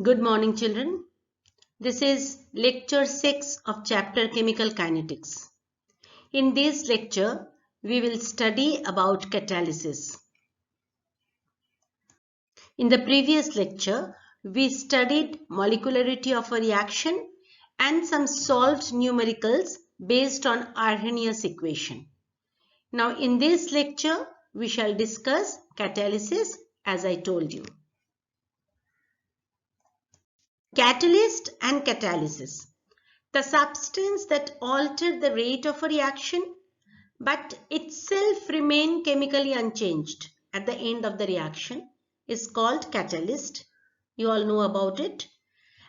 Good morning, children. This is lecture 6 of chapter Chemical Kinetics. In this lecture, we will study about catalysis. In the previous lecture, we studied molecularity of a reaction and some solved numericals based on Arrhenius equation. Now, in this lecture, we shall discuss catalysis as I told you. Catalyst and catalysis. The substance that alter the rate of a reaction but itself remain chemically unchanged at the end of the reaction is called catalyst. You all know about it.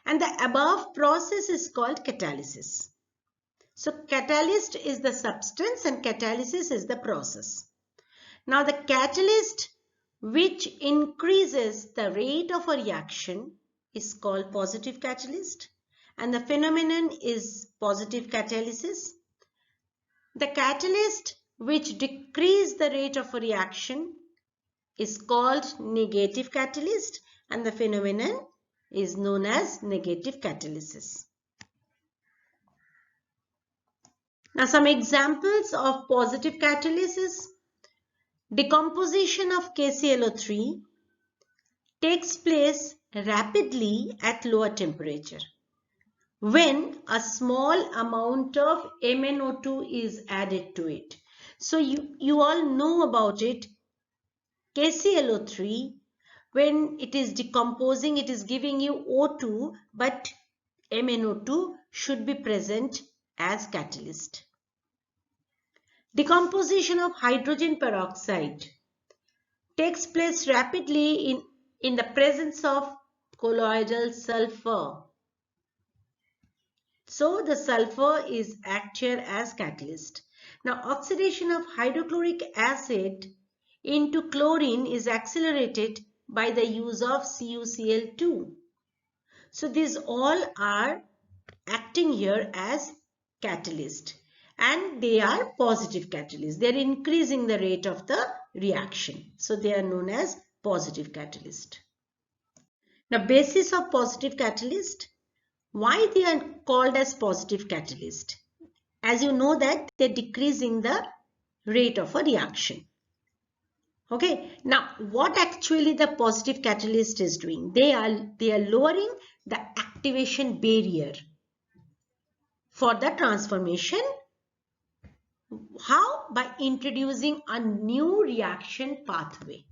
And the above process is called catalysis. So catalyst is the substance and catalysis is the process. Now the catalyst which increases the rate of a reaction is called positive catalyst, and the phenomenon is positive catalysis. The catalyst which decrease the rate of a reaction is called negative catalyst, and the phenomenon is known as negative catalysis. Now some examples of positive catalysis. Decomposition of KClO3 takes place rapidly at lower temperature when a small amount of MnO2 is added to it. So you all know about it. KClO3, when it is decomposing, it is giving you O2, but MnO2 should be present as catalyst. Decomposition of hydrogen peroxide takes place rapidly in the presence of colloidal sulfur. So the sulfur is acted as catalyst. Now oxidation of hydrochloric acid into chlorine is accelerated by the use of CuCl2. So these all are acting here as catalyst, and they are positive catalysts. They are increasing the rate of the reaction. So they are known as positive catalyst. Now basis of positive catalyst. Why they are called as positive catalyst? As you know that they are decreasing the rate of a reaction. Okay, now what actually the positive catalyst is doing? They are lowering the activation barrier for the transformation. How? By introducing a new reaction pathway.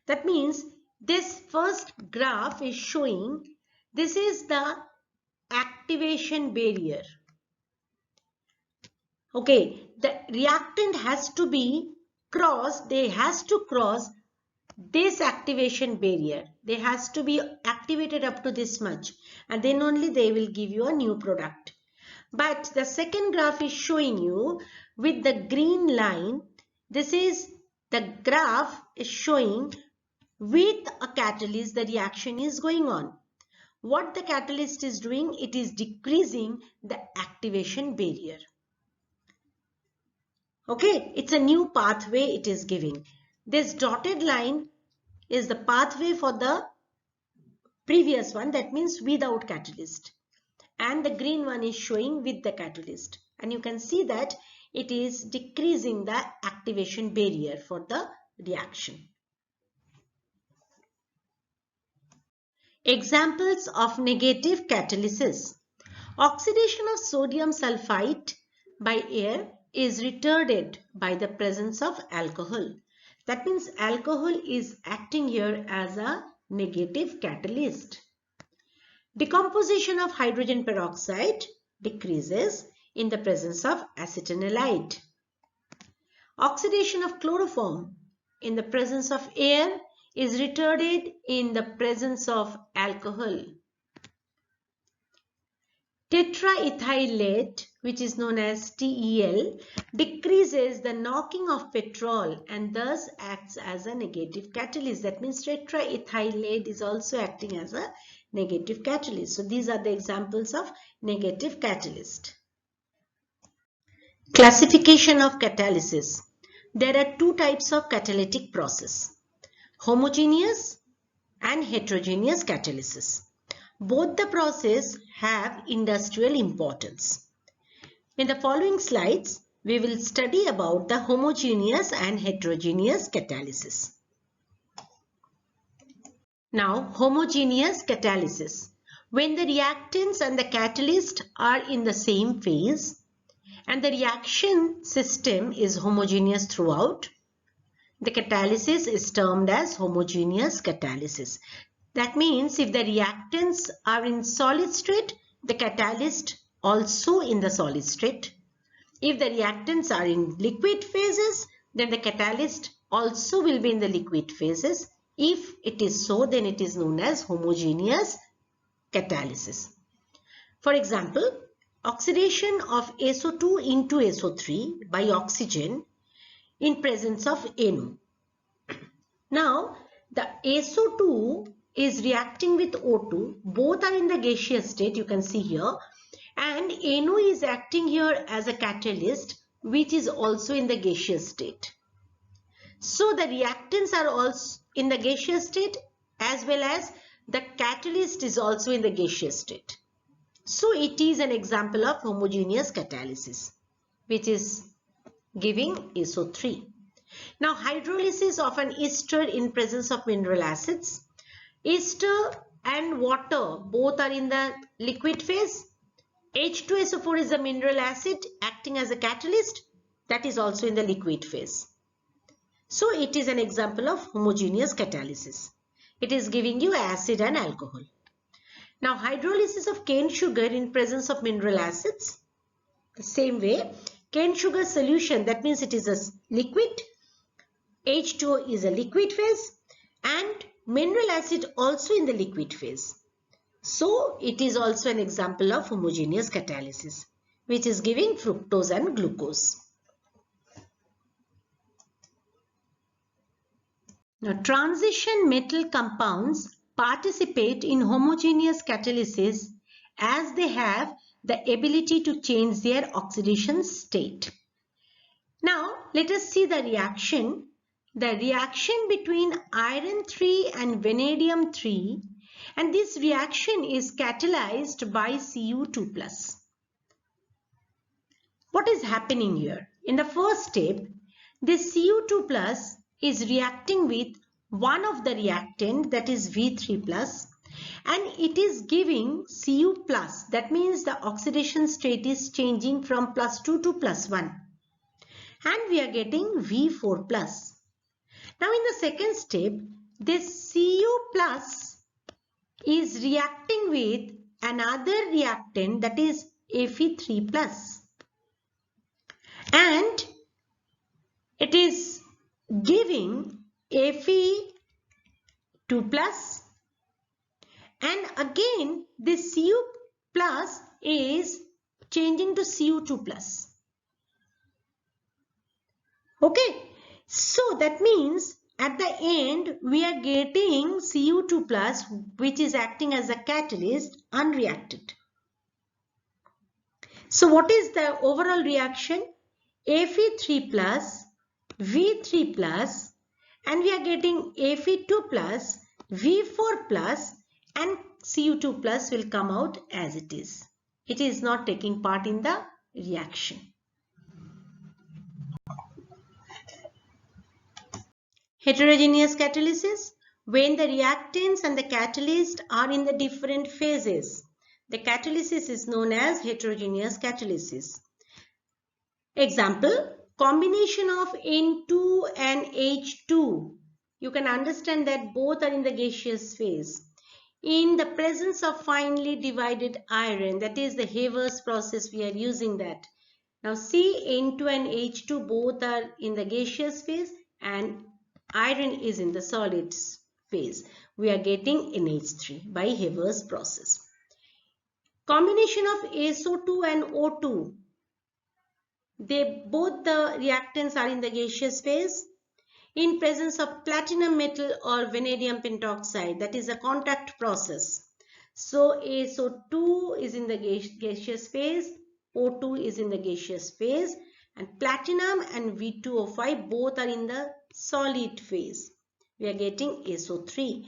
That means this first graph is showing this is the activation barrier. Okay, the reactant has to be crossed, they has to cross this activation barrier. They has to be activated up to this much, and then only they will give you a new product. But the second graph is showing you with the green line, this is the graph is showing with a catalyst the reaction is going on. What the catalyst is doing, it is decreasing the activation barrier. Okay, it's a new pathway it is giving. This dotted line is the pathway for the previous one, that means without catalyst. And the green one is showing with the catalyst. And you can see that it is decreasing the activation barrier for the reaction. Examples of negative catalysis. Oxidation of sodium sulfite by air is retarded by the presence of alcohol. That means alcohol is acting here as a negative catalyst. Decomposition of hydrogen peroxide decreases in the presence of acetanilide. Oxidation of chloroform in the presence of air is retarded in the presence of alcohol. Tetraethyl lead, which is known as TEL, decreases the knocking of petrol and thus acts as a negative catalyst. That means tetraethyl lead is also acting as a negative catalyst. So these are the examples of negative catalyst. Classification of catalysis. There are two types of catalytic process: homogeneous and heterogeneous catalysis. Both the process have industrial importance. In the following slides, we will study about the homogeneous and heterogeneous catalysis. Now, homogeneous catalysis. When the reactants and the catalyst are in the same phase and the reaction system is homogeneous throughout, the catalysis is termed as homogeneous catalysis. That means if the reactants are in solid state, the catalyst also in the solid state. If the reactants are in liquid phases, then the catalyst also will be in the liquid phases. If it is so, then it is known as homogeneous catalysis. For example, oxidation of SO2 into SO3 by oxygen in presence of NO. Now, the SO2 is reacting with O2. Both are in the gaseous state, you can see here. And NO is acting here as a catalyst, which is also in the gaseous state. So, the reactants are also in the gaseous state as well as the catalyst is also in the gaseous state. So, it is an example of homogeneous catalysis, which is giving SO3. Now, hydrolysis of an ester in presence of mineral acids. Ester and water both are in the liquid phase. H2SO4 is a mineral acid acting as a catalyst, that is also in the liquid phase. So it is an example of homogeneous catalysis. It is giving you acid and alcohol. Now hydrolysis of cane sugar in presence of mineral acids. The same way, cane sugar solution, that means it is a liquid. H2O is a liquid phase and mineral acid also in the liquid phase. So it is also an example of homogeneous catalysis, which is giving fructose and glucose. Now, transition metal compounds participate in homogeneous catalysis as they have the ability to change their oxidation state. Now, let us see the reaction. The reaction between iron 3 and vanadium 3, and this reaction is catalyzed by Cu2+. What is happening here? In the first step, this Cu2+ is reacting with one of the reactant, that is V3+, and it is giving Cu+. That means the oxidation state is changing from +2 to +1. And we are getting V4+. Now in the second step, this Cu+ is reacting with another reactant, that is Fe3+. And it is giving Fe2+, and again this Cu+ is changing to Cu2+. Okay, so that means at the end we are getting Cu2+, which is acting as a catalyst, unreacted. So what is the overall reaction? Fe3+, V3+, and we are getting Fe2+, V4+, and Cu2+ will come out as it is. It is not taking part in the reaction. Heterogeneous catalysis. When the reactants and the catalyst are in the different phases, the catalysis is known as heterogeneous catalysis. Example, combination of N2 and H2. You can understand that both are in the gaseous phase. In the presence of finely divided iron, that is the Haber's process, we are using that. Now see, N2 and H2 both are in the gaseous phase and iron is in the solid phase. We are getting NH3 by Haber's process. Combination of SO2 and O2. Both the reactants are in the gaseous phase. In presence of platinum metal or vanadium pentoxide, that is a contact process. So SO2 is in the gaseous phase, O2 is in the gaseous phase, and platinum and V2O5 both are in the solid phase. We are getting SO3.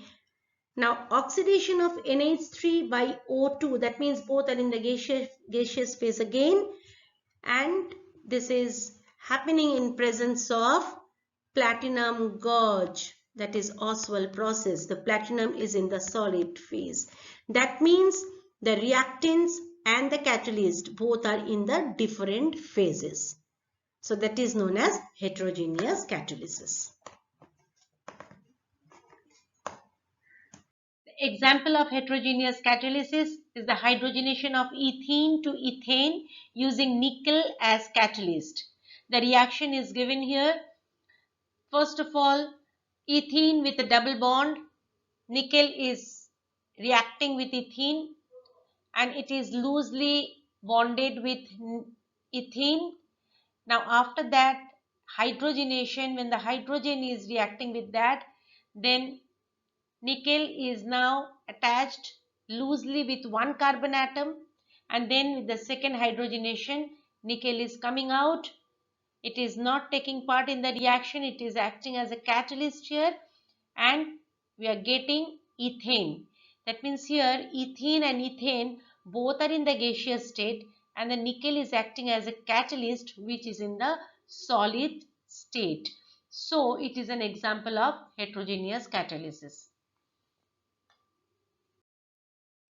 Now oxidation of NH3 by O2, that means both are in the gaseous phase again, and this is happening in presence of platinum gauge, that is Ostwald process. The platinum is in the solid phase. That means the reactants and the catalyst both are in the different phases. So that is known as heterogeneous catalysis. The example of heterogeneous catalysis is the hydrogenation of ethene to ethane using nickel as catalyst. The reaction is given here. First of all, ethene with a double bond, nickel is reacting with ethene and it is loosely bonded with ethene. Now after that hydrogenation, when the hydrogen is reacting with that, then nickel is now attached loosely with one carbon atom, and then with the second hydrogenation nickel is coming out. It is not taking part in the reaction, it is acting as a catalyst here, and we are getting ethane. That means here ethene and ethane both are in the gaseous state and the nickel is acting as a catalyst which is in the solid state. So it is an example of heterogeneous catalysis.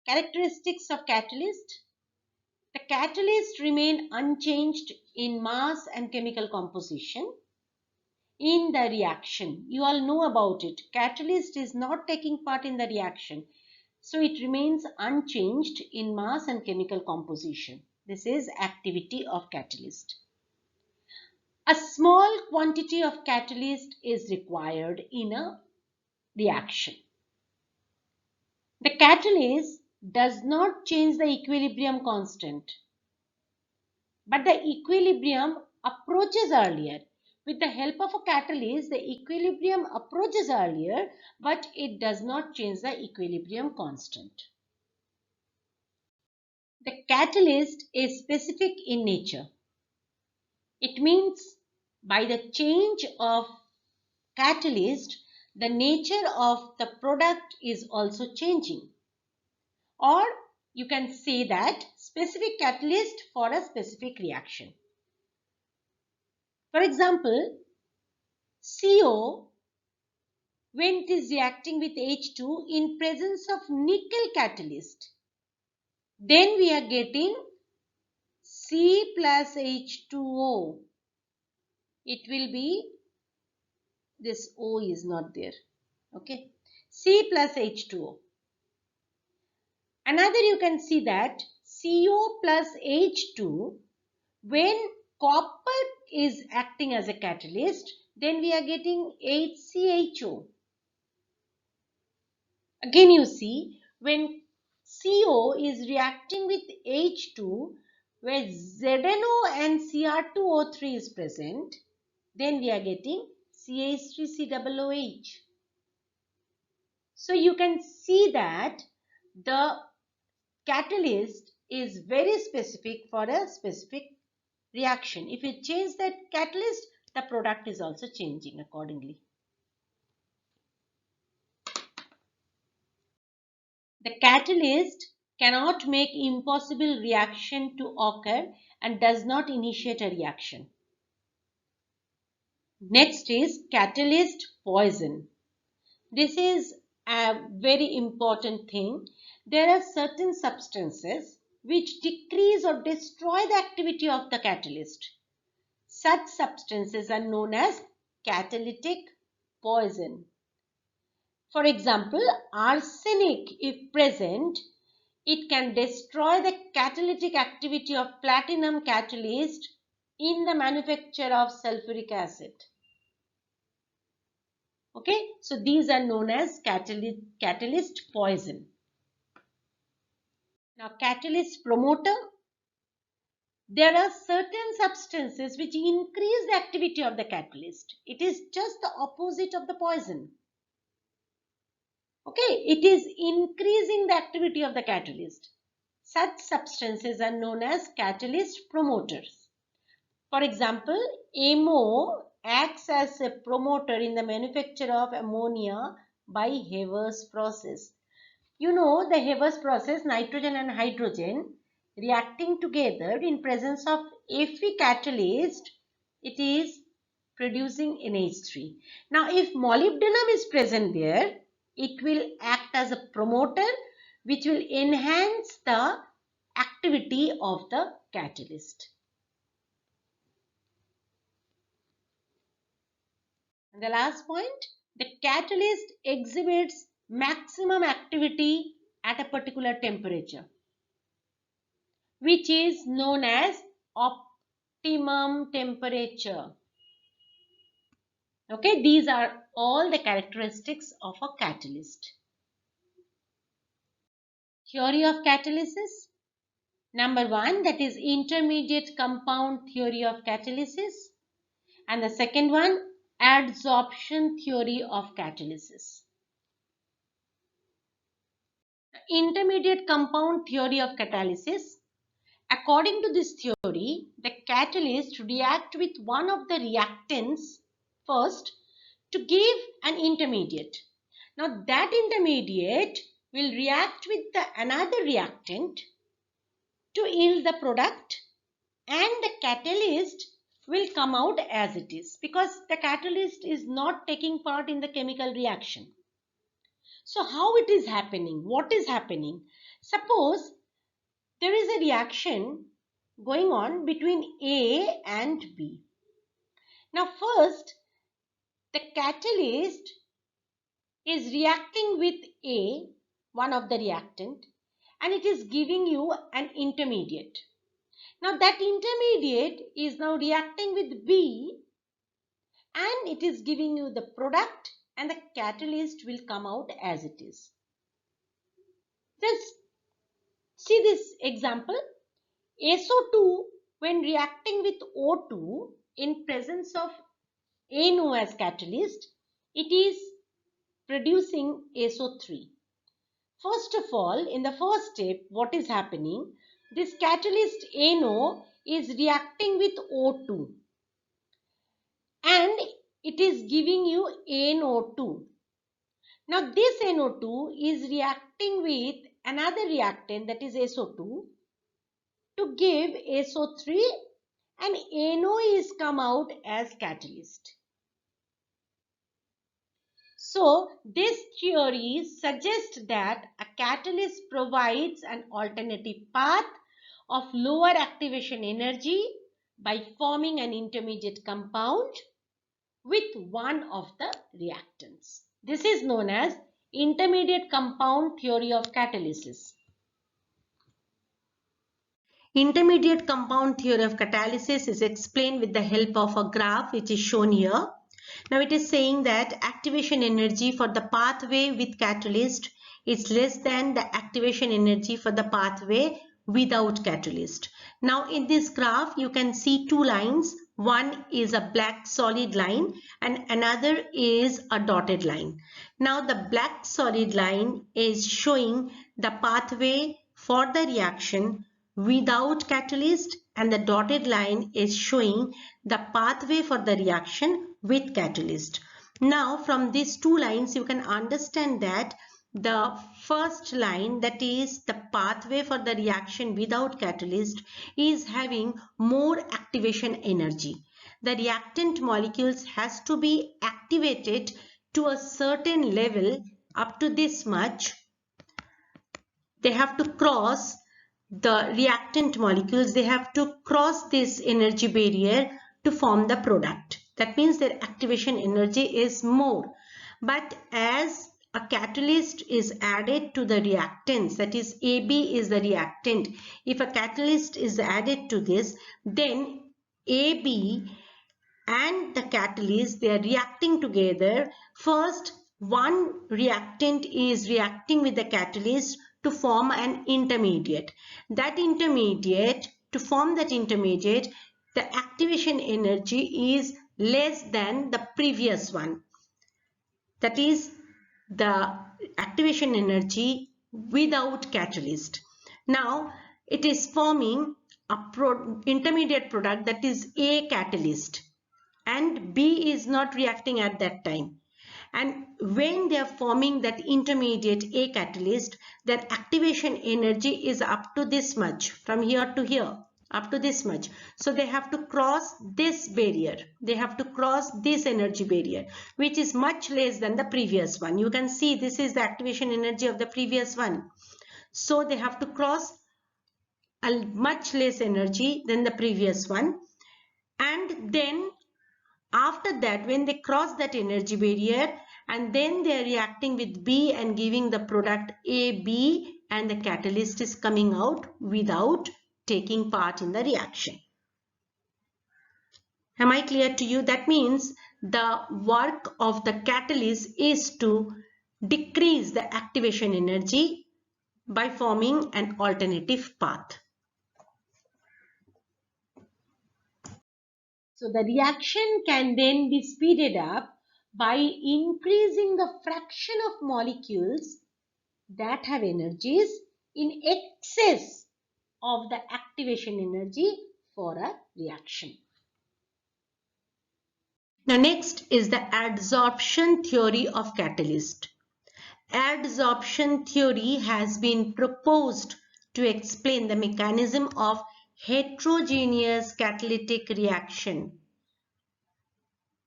Characteristics of catalyst. The catalyst remain unchanged in mass and chemical composition. In the reaction, you all know about it, catalyst is not taking part in the reaction, so it remains unchanged in mass and chemical composition. This is activity of catalyst. A small quantity of catalyst is required in a reaction. The catalyst does not change the equilibrium constant, but the equilibrium approaches earlier. With the help of a catalyst, the equilibrium approaches earlier, but it does not change the equilibrium constant. The catalyst is specific in nature. It means by the change of catalyst, the nature of the product is also changing. Or you can say that specific catalyst for a specific reaction. For example, CO, when it is reacting with H2 in presence of nickel catalyst, then we are getting C plus H2O. It will be, this O is not there. Okay, C plus H2O. Another you can see that CO plus H2, when copper is acting as a catalyst, then we are getting HCHO. Again you see, when CO is reacting with H2, where ZNO and Cr2O3 is present, then we are getting CH3COOH. So you can see that the catalyst is very specific for a specific reaction. If you change that catalyst, the product is also changing accordingly. The catalyst cannot make impossible reaction to occur and does not initiate a reaction. Next is catalyst poison. This is a very important thing. There are certain substances which decrease or destroy the activity of the catalyst. Such substances are known as catalytic poison. For example, arsenic, if present, it can destroy the catalytic activity of platinum catalyst in the manufacture of sulfuric acid. Okay, so these are known as catalyst poison. Now, catalyst promoter. There are certain substances which increase the activity of the catalyst. It is just the opposite of the poison. Okay, it is increasing the activity of the catalyst. Such substances are known as catalyst promoters. For example, MO acts as a promoter in the manufacture of ammonia by Haber's process. You know the Haber's process, nitrogen and hydrogen reacting together in presence of Fe catalyst, it is producing NH3. Now if molybdenum is present there, it will act as a promoter which will enhance the activity of the catalyst. And the last point, the catalyst exhibits maximum activity at a particular temperature, which is known as optimum temperature. Okay, these are all the characteristics of a catalyst. Theory of catalysis. Number one, that is intermediate compound theory of catalysis. And the second one, adsorption theory of catalysis. Intermediate compound theory of catalysis. According to this theory, the catalyst react with one of the reactants first to give an intermediate. Now that intermediate will react with another reactant to yield the product, and the catalyst will come out as it is because the catalyst is not taking part in the chemical reaction. So how it is happening? What is happening? Suppose there is a reaction going on between A and B. Now first, the catalyst is reacting with A, one of the reactant, and it is giving you an intermediate. Now that intermediate is now reacting with B and it is giving you the product, and the catalyst will come out as it is. Just see this example. SO2 when reacting with O2 in presence of NO as catalyst, it is producing SO3. First of all, in the first step, what is happening? This catalyst NO is reacting with O2 and it is giving you NO2. Now this NO2 is reacting with another reactant, that is SO2, to give SO3, and NO is come out as catalyst. So this theory suggests that a catalyst provides an alternative path of lower activation energy by forming an intermediate compound with one of the reactants. This is known as intermediate compound theory of catalysis. Intermediate compound theory of catalysis is explained with the help of a graph which is shown here. Now it is saying that activation energy for the pathway with catalyst is less than the activation energy for the pathway without catalyst. Now in this graph you can see two lines. One is a black solid line and another is a dotted line. Now the black solid line is showing the pathway for the reaction without catalyst, and the dotted line is showing the pathway for the reaction with catalyst. Now from these two lines you can understand that the first line, that is the pathway for the reaction without catalyst, is having more activation energy. The reactant molecules has to be activated to a certain level, up to this much. They have to cross the reactant molecules, they have to cross this energy barrier to form the product. That means their activation energy is more. But as a catalyst is added to the reactants, that is AB is the reactant. If a catalyst is added to this, then AB and the catalyst, they are reacting together. First, one reactant is reacting with the catalyst to form an intermediate. That intermediate, to form that intermediate, the activation energy is less than the previous one. That is the activation energy without catalyst. Now it is forming a intermediate product, that is A catalyst, and B is not reacting at that time. And when they are forming that intermediate A catalyst, their activation energy is up to this much, from here to here, up to this much. So they have to cross this barrier. They have to cross this energy barrier, which is much less than the previous one. You can see this is the activation energy of the previous one. So they have to cross a much less energy than the previous one. And then after that, when they cross that energy barrier, and then they are reacting with B and giving the product AB, and the catalyst is coming out without taking part in the reaction. Am I clear to you? That means the work of the catalyst is to decrease the activation energy by forming an alternative path. So the reaction can then be speeded up by increasing the fraction of molecules that have energies in excess of the activation energy for a reaction. Now next is the adsorption theory of catalyst. Adsorption theory has been proposed to explain the mechanism of heterogeneous catalytic reaction,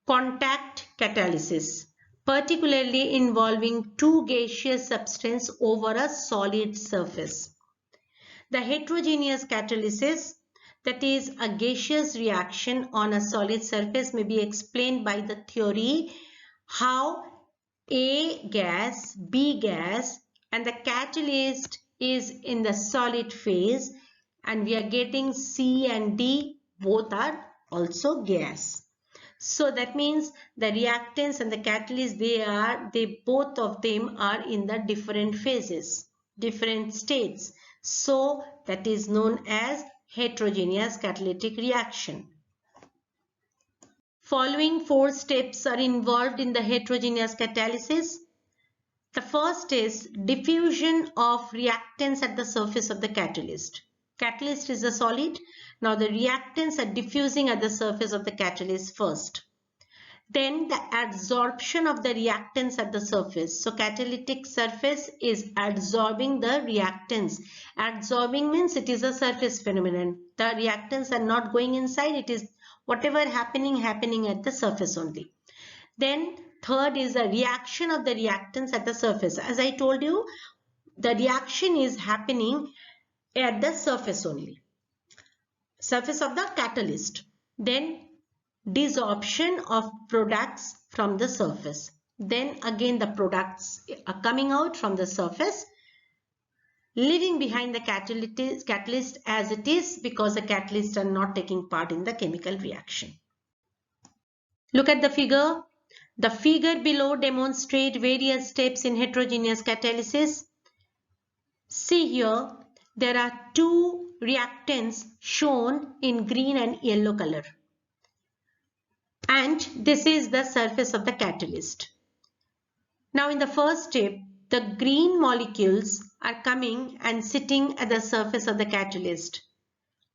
contact catalysis, particularly involving two gaseous substances over a solid surface. The heterogeneous catalysis, that is a gaseous reaction on a solid surface, may be explained by the theory how A gas, B gas, and the catalyst is in the solid phase, and we are getting C and D, both are also gas. So that means the reactants and the catalyst, they both of them are in the different phases, different states. So that is known as heterogeneous catalytic reaction. Following four steps are involved in the heterogeneous catalysis. The first is diffusion of reactants at the surface of the catalyst. Catalyst is a solid. Now the reactants are diffusing at the surface of the catalyst first. Then the adsorption of the reactants at the surface. So catalytic surface is adsorbing the reactants. Adsorbing means it is a surface phenomenon. The reactants are not going inside. It is whatever happening at the surface only. Then third is a reaction of the reactants at the surface. As I told you, the reaction is happening at the surface only. Surface of the catalyst. Then desorption of products from the surface. Then again the products are coming out from the surface, leaving behind the catalyst as it is, because the catalysts are not taking part in the chemical reaction. Look at the figure. The figure below demonstrates various steps in heterogeneous catalysis. See here, there are two reactants shown in green and yellow color. And this is the surface of the catalyst. Now in the first step, the green molecules are coming and sitting at the surface of the catalyst,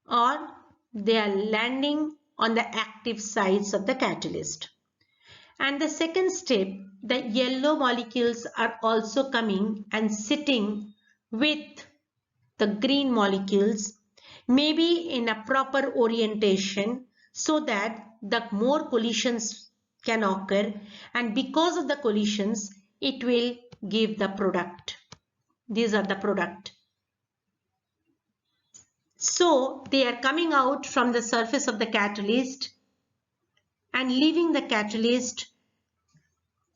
or they are landing on the active sites of the catalyst. And the second step, the yellow molecules are also coming and sitting with the green molecules, maybe in a proper orientation, so that the more collisions can occur, and because of the collisions it will give the product. These are the product. So they are coming out from the surface of the catalyst and leaving the catalyst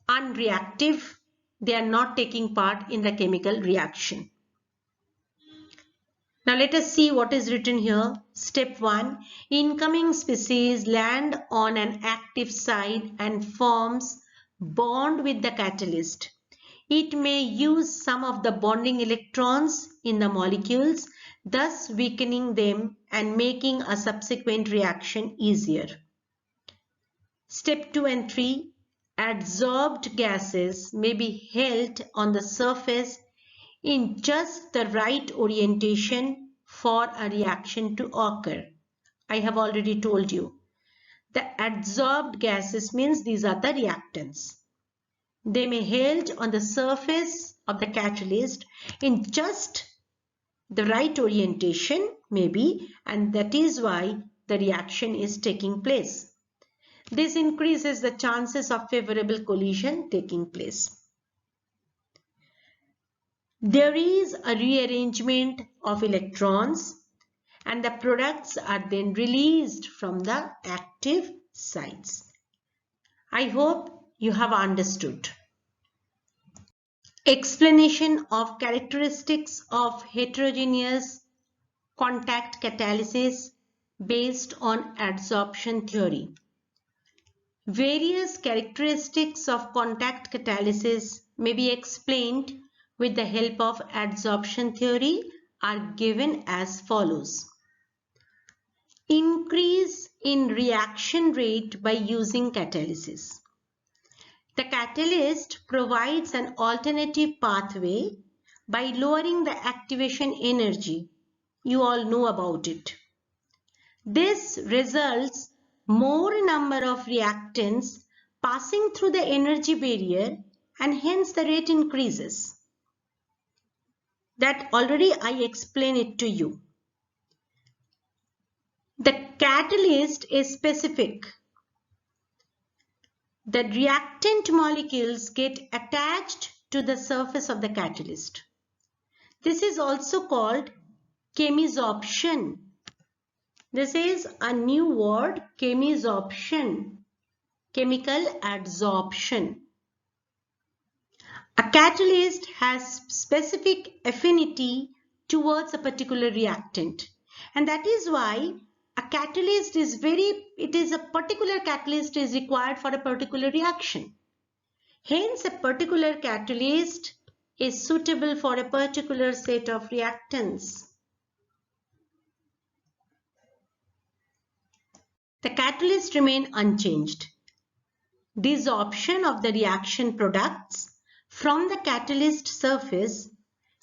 unreactive. They are not taking part in the chemical reaction. Now let us see what is written here. Step 1. Incoming species land on an active site and forms bond with the catalyst. It may use some of the bonding electrons in the molecules, thus weakening them and making a subsequent reaction easier. Step 2 and 3. Adsorbed gases may be held on the surface in just the right orientation for a reaction to occur. I have already told you. The adsorbed gases means these are the reactants. They may held on the surface of the catalyst in just the right orientation maybe, and that is why the reaction is taking place. This increases the chances of favorable collision taking place. There is a rearrangement of electrons and the products are then released from the active sites. I hope you have understood. Explanation of characteristics of heterogeneous contact catalysis based on adsorption theory. Various characteristics of contact catalysis may be explained with the help of adsorption theory are given as follows. Increase in reaction rate by using catalysis. The catalyst provides an alternative pathway by lowering the activation energy. You all know about it. This results more number of reactants passing through the energy barrier and hence the rate increases. That already I explained it to you. The catalyst is specific. The reactant molecules get attached to the surface of the catalyst. This is also called chemisorption. This is a new word, chemisorption, chemical adsorption. A catalyst has specific affinity towards a particular reactant, and that is why a catalyst is a particular catalyst is required for a particular reaction. Hence, a particular catalyst is suitable for a particular set of reactants. The catalyst remain unchanged. Desorption of the reaction products from the catalyst surface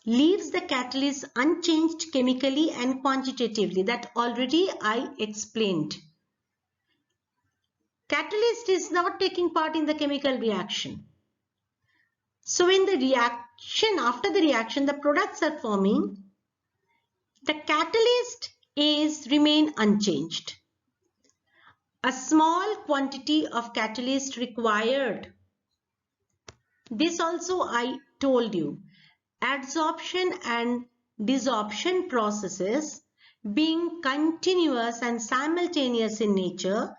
leaves the catalyst unchanged chemically and quantitatively. That already I explained. Catalyst is not taking part in the chemical reaction. So in the reaction, after the reaction, the products are forming. The catalyst remain unchanged. A small quantity of catalyst required. This also I told you. Adsorption and desorption processes being continuous and simultaneous in nature,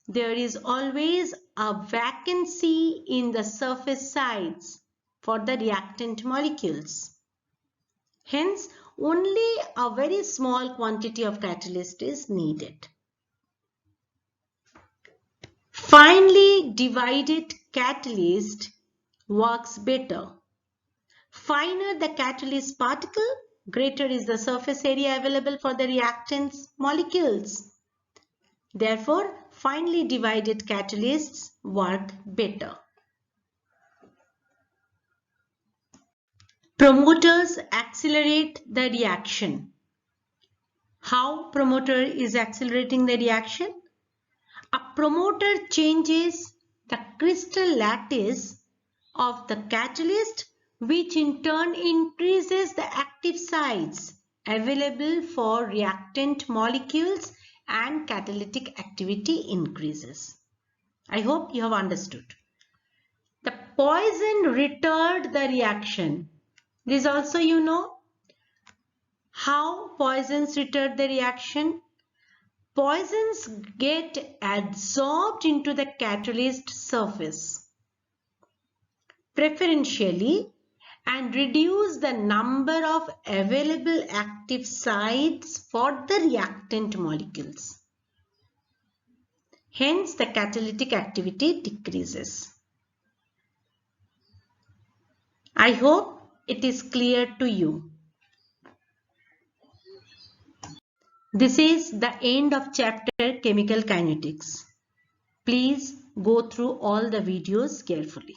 there is always a vacancy in the surface sides for the reactant molecules. Hence, only a very small quantity of catalyst is needed. Finely divided catalyst works better. Finer the catalyst particle, greater is the surface area available for the reactants molecules. Therefore, finely divided catalysts work better. Promoters accelerate the reaction. How promoter is accelerating the reaction? A promoter changes the crystal lattice of the catalyst, which in turn increases the active sites available for reactant molecules and catalytic activity increases. I hope you have understood. The poison retard the reaction. This also you know. How poisons retard the reaction? Poisons get adsorbed into the catalyst surface preferentially and reduce the number of available active sites for the reactant molecules. Hence, the catalytic activity decreases. I hope it is clear to you. This is the end of chapter Chemical Kinetics. Please go through all the videos carefully.